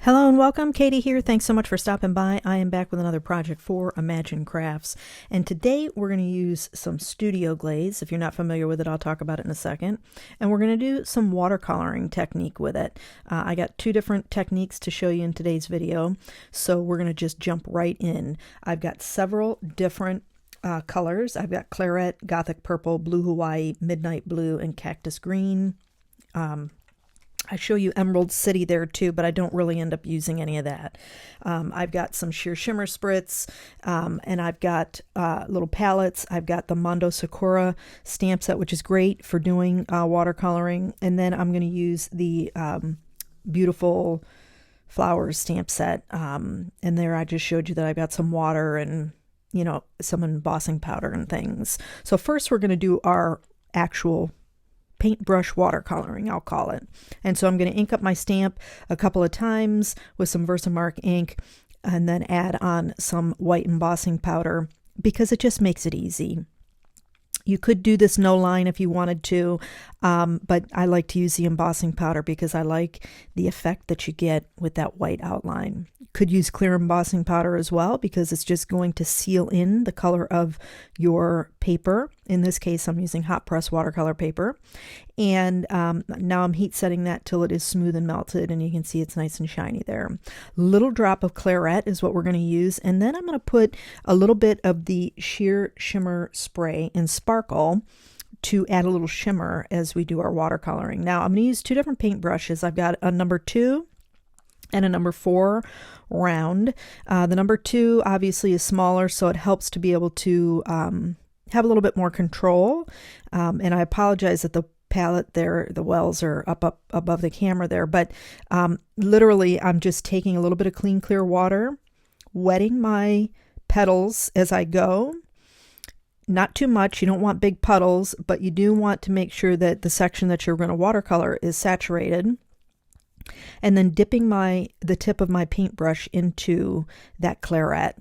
Hello and welcome, Katy here. Thanks so much for stopping by. I am back with another project for Imagine Crafts, and today we're going to use some Studio Glaze. If you're not familiar with it, I'll talk about it in a second. And we're going to do some watercoloring technique with it. I got two different techniques to show you in today's video, so we're going to just jump right in. I've got several different colors. I've got Claret, Gothic Purple, Blue Hawaii, Midnight Blue, and Cactus Green. I show you Emerald City there too, but I don't really end up using any of that. I've got some sheer shimmer spritz, and I've got little palettes. I've got the Mondo Sakura stamp set, which is great for doing watercoloring. And then I'm going to use the beautiful flowers stamp set. And there I just showed you that I've got some water and, you know, some embossing powder and things. So first we're going to do our actual paintbrush watercoloring, I'll call it. And so I'm going to ink up my stamp a couple of times with some Versamark ink and then add on some white embossing powder because it just makes it easy. You could do this no line if you wanted to, but I like to use the embossing powder because I like the effect that you get with that white outline. You could use clear embossing powder as well because it's just going to seal in the color of your paper. In this case, I'm using hot press watercolor paper. And now I'm heat setting that till it is smooth and melted, and you can see it's nice and shiny there. Little drop of Claret is what we're going to use, and then I'm going to put a little bit of the sheer shimmer spray in Sparkle to add a little shimmer as we do our watercoloring. Now I'm going to use two different paint brushes. I've got a number 2 and a number 4 round. The number 2 obviously is smaller, so it helps to be able to have a little bit more control. And I apologize that the palette there, the wells are up above the camera there, but literally I'm just taking a little bit of clean, clear water, wetting my petals as I go. Not too much. You don't want big puddles, but you do want to make sure that the section that you're going to watercolor is saturated. And then dipping the tip of my paintbrush into that Claret.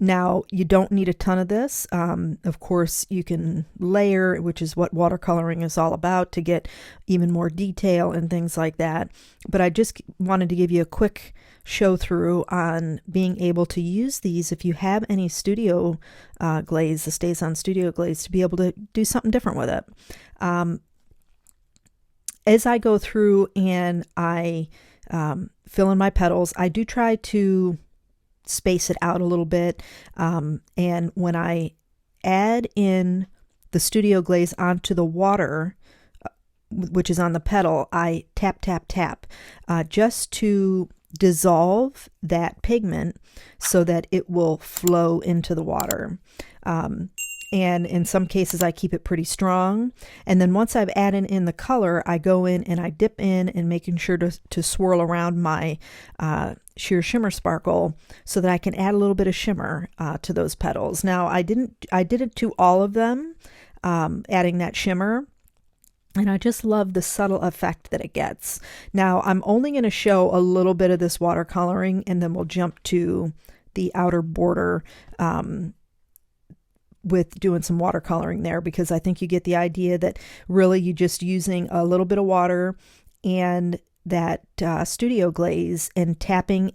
Now, you don't need a ton of this. Of course, you can layer, which is what watercoloring is all about, to get even more detail and things like that. But I just wanted to give you a quick show through on being able to use these if you have any studio glaze, the StazOn Studio Glaze, to be able to do something different with it. As I go through and I fill in my petals, I do try to space it out a little bit. And when I add in the Studio Glaze onto the water, which is on the petal, I tap, tap, tap, just to dissolve that pigment so that it will flow into the water. And in some cases I keep it pretty strong. And then once I've added in the color, I go in and I dip in and making sure to swirl around my sheer shimmer sparkle so that I can add a little bit of shimmer to those petals. Now I did it to all of them, adding that shimmer. And I just love the subtle effect that it gets. Now I'm only going to show a little bit of this watercoloring and then we'll jump to the outer border with doing some watercoloring there, because I think you get the idea that really you're just using a little bit of water and that Studio Glaze and tapping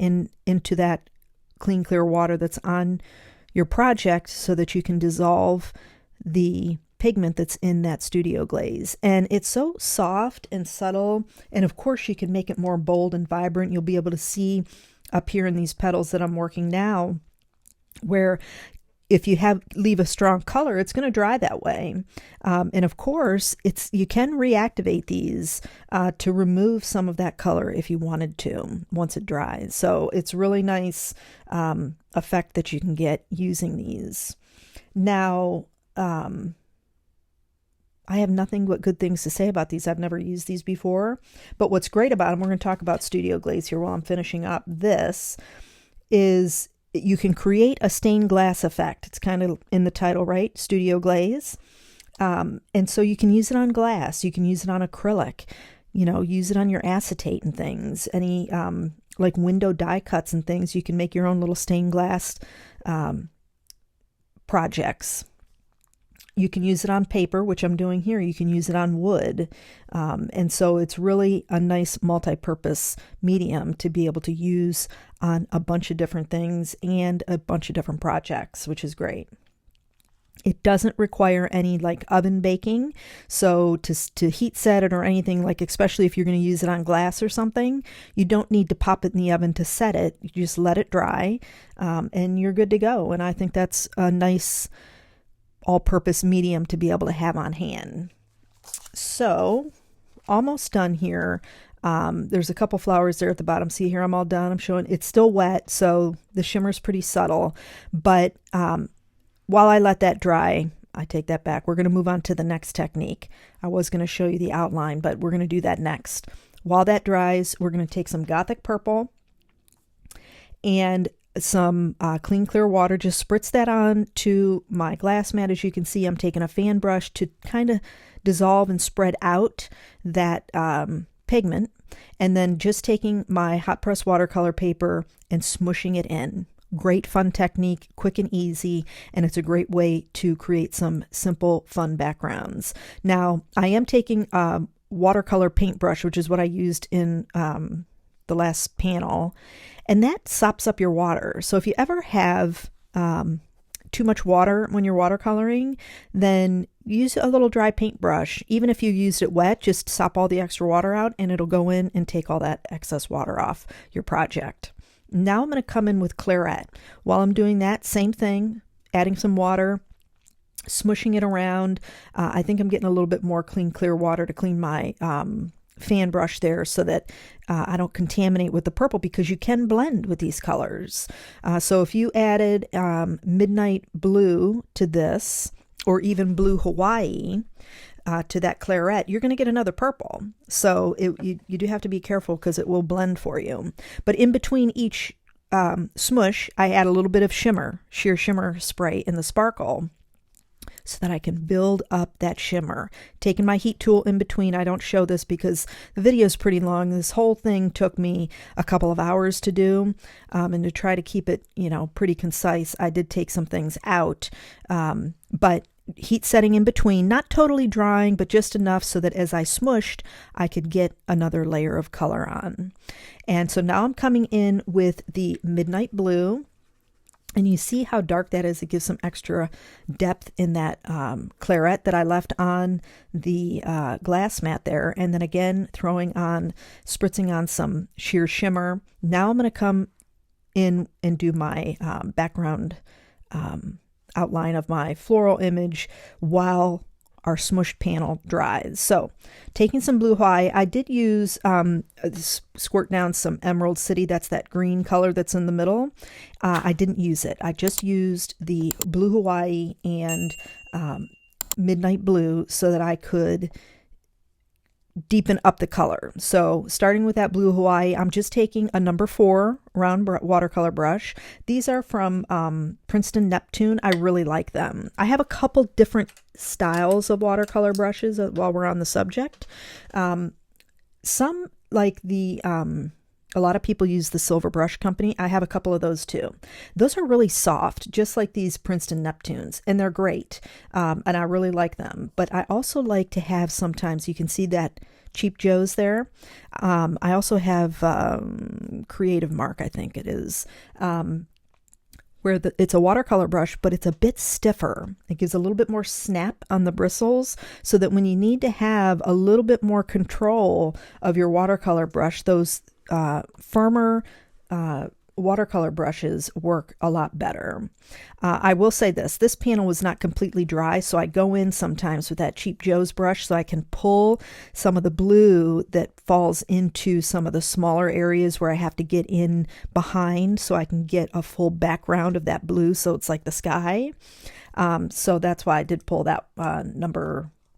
into that clean, clear water that's on your project so that you can dissolve the pigment that's in that Studio Glaze. And it's so soft and subtle, and of course you can make it more bold and vibrant. You'll be able to see up here in these petals that I'm working now where if you leave a strong color, it's going to dry that way. And of course, you can reactivate these to remove some of that color if you wanted to once it dries. So it's really nice effect that you can get using these. Now, I have nothing but good things to say about these. I've never used these before. But what's great about them, we're going to talk about Studio Glaze here while I'm finishing up this, is you can create a stained glass effect. It's kind of in the title, right? Studio Glaze. And so you can use it on glass. You can use it on acrylic. You know, use it on your acetate and things. Any like window die cuts and things. You can make your own little stained glass projects. You can use it on paper, which I'm doing here. You can use it on wood. And so it's really a nice multi-purpose medium to be able to use on a bunch of different things and a bunch of different projects, which is great. It doesn't require any like oven baking. So to heat set it or anything, like especially if you're going to use it on glass or something, you don't need to pop it in the oven to set it. You just let it dry and you're good to go. And I think that's a nice all-purpose medium to be able to have on hand. So almost done here. There's a couple flowers there at the bottom. See here, I'm all done. I'm showing it's still wet, so the shimmer's pretty subtle. But while I let that dry, I take that back. We're going to move on to the next technique. I was going to show you the outline, but we're going to do that next. While that dries, we're going to take some Gothic purple and some clean clear water. Just spritz that on to my glass mat. As you can see, I'm taking a fan brush to kind of dissolve and spread out that pigment, and then just taking my hot press watercolor paper and smooshing it in. Great fun technique, quick and easy, and it's a great way to create some simple fun backgrounds. Now I am taking a watercolor paintbrush, which is what I used in the last panel, and that sops up your water. So if you ever have too much water when you're watercoloring, then use a little dry paintbrush. Even if you used it wet, just sop all the extra water out and it'll go in and take all that excess water off your project. Now I'm going to come in with claret. While I'm doing that, same thing, adding some water, smooshing it around. I think I'm getting a little bit more clean, clear water to clean my fan brush there so that I don't contaminate with the purple, because you can blend with these colors. So if you added midnight blue to this, or even blue Hawaii to that claret, you're going to get another purple. So you do have to be careful because it will blend for you. But in between each smoosh, I add a little bit of sheer shimmer spray in the sparkle, so that I can build up that shimmer. Taking my heat tool in between. I don't show this because the video is pretty long. This whole thing took me a couple of hours to do, and to try to keep it, pretty concise, I did take some things out, but heat setting in between, not totally drying, but just enough so that as I smushed, I could get another layer of color on. And so now I'm coming in with the midnight blue. And you see how dark that is. It gives some extra depth in that claret that I left on the glass mat there. And then again, spritzing on some sheer shimmer. Now I'm going to come in and do my background outline of my floral image while our smushed panel dries. So taking some blue Hawaii, I did use squirt down some Emerald City. That's that green color that's in the middle. I didn't use it. I just used the blue Hawaii and midnight blue so that I could deepen up the color. So starting with that blue Hawaii, I'm just taking a number 4 round watercolor brush. These are from Princeton Neptune. I really like them. I have a couple different styles of watercolor brushes while we're on the subject. Some like a lot of people use the Silver Brush Company. I have a couple of those too. Those are really soft, just like these Princeton Neptunes, and they're great. And I really like them. But I also like to have sometimes, you can see that Cheap Joe's there. I also have Creative Mark, I think it is, where it's a watercolor brush, but it's a bit stiffer. It gives a little bit more snap on the bristles, so that when you need to have a little bit more control of your watercolor brush, those firmer watercolor brushes work a lot better. I will say this panel was not completely dry, so I go in sometimes with that Cheap Joe's brush so I can pull some of the blue that falls into some of the smaller areas where I have to get in behind, so I can get a full background of that blue, so it's like the sky. So that's why I did pull that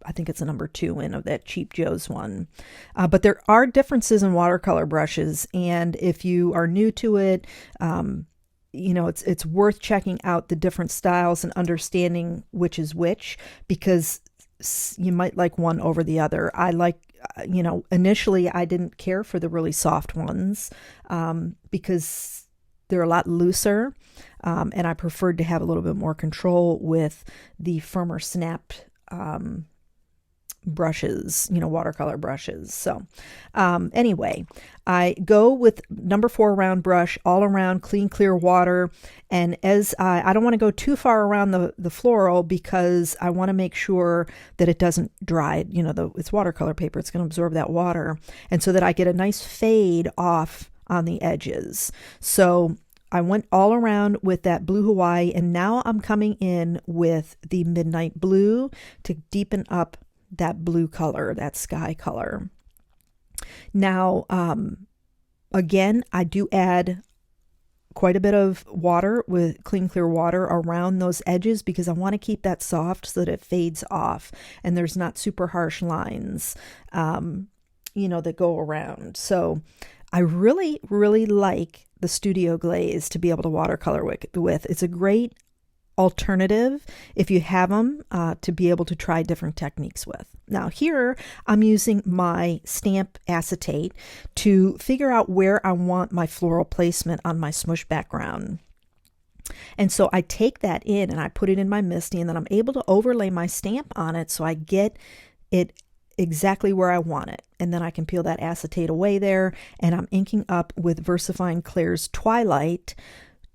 I think it's a number 2 in of that Cheap Joe's one. But there are differences in watercolor brushes, and if you are new to it, it's worth checking out the different styles and understanding which is which, because you might like one over the other. I like, initially I didn't care for the really soft ones because they're a lot looser, and I preferred to have a little bit more control with the firmer snapped brushes, watercolor brushes. So anyway, I go with number 4 round brush all around, clean, clear water. And as I don't want to go too far around the floral because I want to make sure that it doesn't dry. It's watercolor paper. It's going to absorb that water. And so that I get a nice fade off on the edges. So I went all around with that blue Hawaii, and now I'm coming in with the midnight blue to deepen up that blue color, that sky color. Now, again, I do add quite a bit of water with clean, clear water around those edges because I want to keep that soft so that it fades off and there's not super harsh lines, that go around. So I really, really like the Studio Glaze to be able to watercolor with. It's a great alternative if you have them to be able to try different techniques with. Now here I'm using my stamp acetate to figure out where I want my floral placement on my smush background. And so I take that in and I put it in my MISTI, and then I'm able to overlay my stamp on it so I get it exactly where I want it. And then I can peel that acetate away there, and I'm inking up with VersaFine Claire's Twilight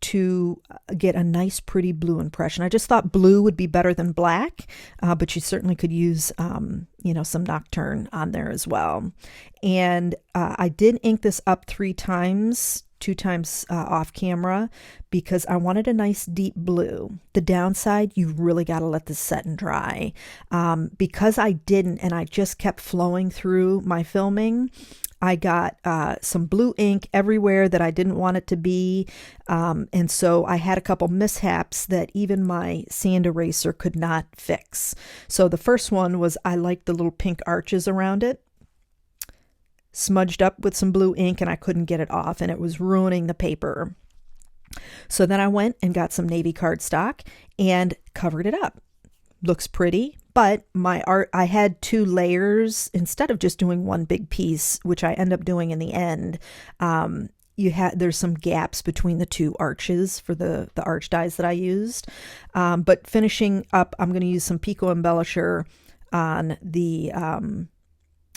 to get a nice pretty blue impression. I just thought blue would be better than black, but you certainly could use some Nocturne on there as well. And I did ink this up 3 times, 2 times off camera, because I wanted a nice deep blue. The downside, you really got to let this set and dry. Because I didn't, and I just kept flowing through my filming, I got some blue ink everywhere that I didn't want it to be. And so I had a couple mishaps that even my sand eraser could not fix. So the first one was I liked the little pink arches around it, smudged up with some blue ink, and I couldn't get it off, and it was ruining the paper. So then I went and got some navy cardstock and covered it up. Looks pretty, but my art, I had 2 layers instead of just doing one big piece, which I end up doing in the end. There's some gaps between the 2 arches for the arch dies that I used. But finishing up, I'm going to use some Pico Embellisher on the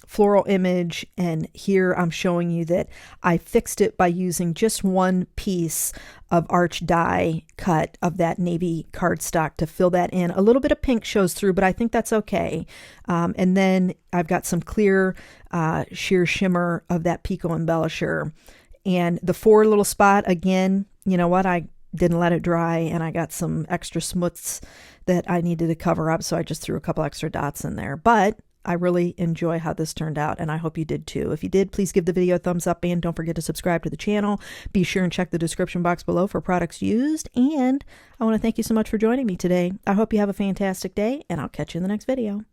floral image, and here I'm showing you that I fixed it by using just one piece of arch die cut of that navy cardstock to fill that in. A little bit of pink shows through, but I think that's okay. And then I've got some clear sheer shimmer of that Pico Embellisher, and the 4 little spot, again, you know what, I didn't let it dry, and I got some extra smuts that I needed to cover up, so I just threw a couple extra dots in there. But I really enjoy how this turned out, and I hope you did too. If you did, please give the video a thumbs up, and don't forget to subscribe to the channel. Be sure and check the description box below for products used, and I want to thank you so much for joining me today. I hope you have a fantastic day, and I'll catch you in the next video.